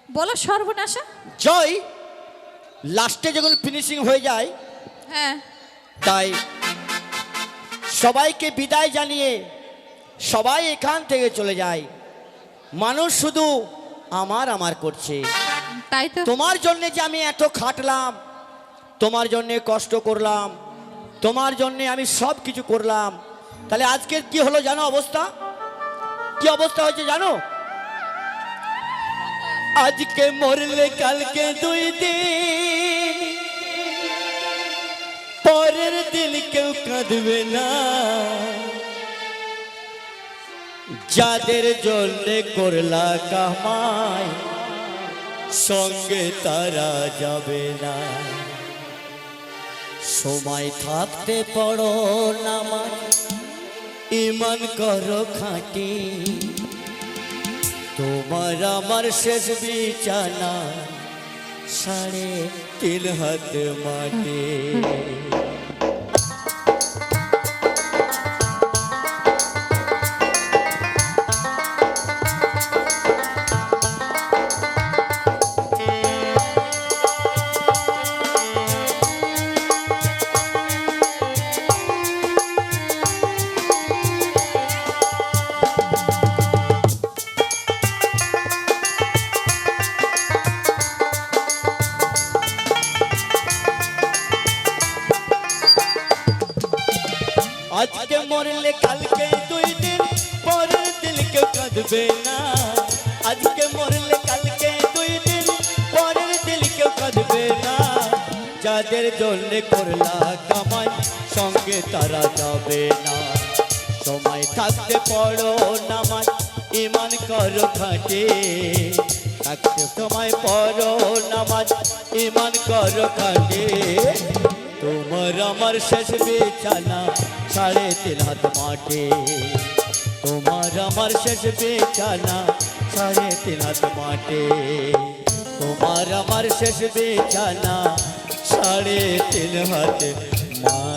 বলো সর্বনাশা। জয় লাস্টে যখন ফিনিশিং হয়ে যায়, হ্যাঁ তাই সবাইকে বিদায় জানিয়ে সবাই এখান থেকে চলে যায়। মানুষ শুধু আমার আমার করছে। তাই তো। তোমার জন্য যে আমি এত খাটলাম, তোমার জন্য কষ্ট করলাম, তোমার জন্য আমি সব কিছু করলাম, তাহলে আজকের কি হলো জানো? অবস্থা কি অবস্থা হয়েছে জানো? আজকে মরলে কালকে 2 দিন, পরের দিন কেউ কাঁদবে না। যাদের জন্য করলা কামাই, সঙ্গে তারা যাবে না। সময় থাকতে পড়ো নামাজ, ঈমান করো খাঁটি। তোমার আমার শেষ বিছানা 3.5 হাত মাটি। আজকে মরলে কালকে 2 দিন, পরের দিন কেউ কাঁদবে না। আজকে মরলে কালকে 2 দিন, পরের দিন কেউ কাঁদবে না। যাদের জন্য করলা কামাই, সঙ্গে তারা যাবে না। সময় থাকতে পড়ো নামাজ, ঈমান করো খাঁটি। থাকতে সময় পড়ো নামাজ, ঈমান করো খাঁটি। তোমার আমার শেষ বিছানা 3.5 হাত মাটি। তোমার আমার শেষ বিছানা 3.5 হাত মাটি। তোমার আমার শেষ বিছানা 3.5 হাত মাটি।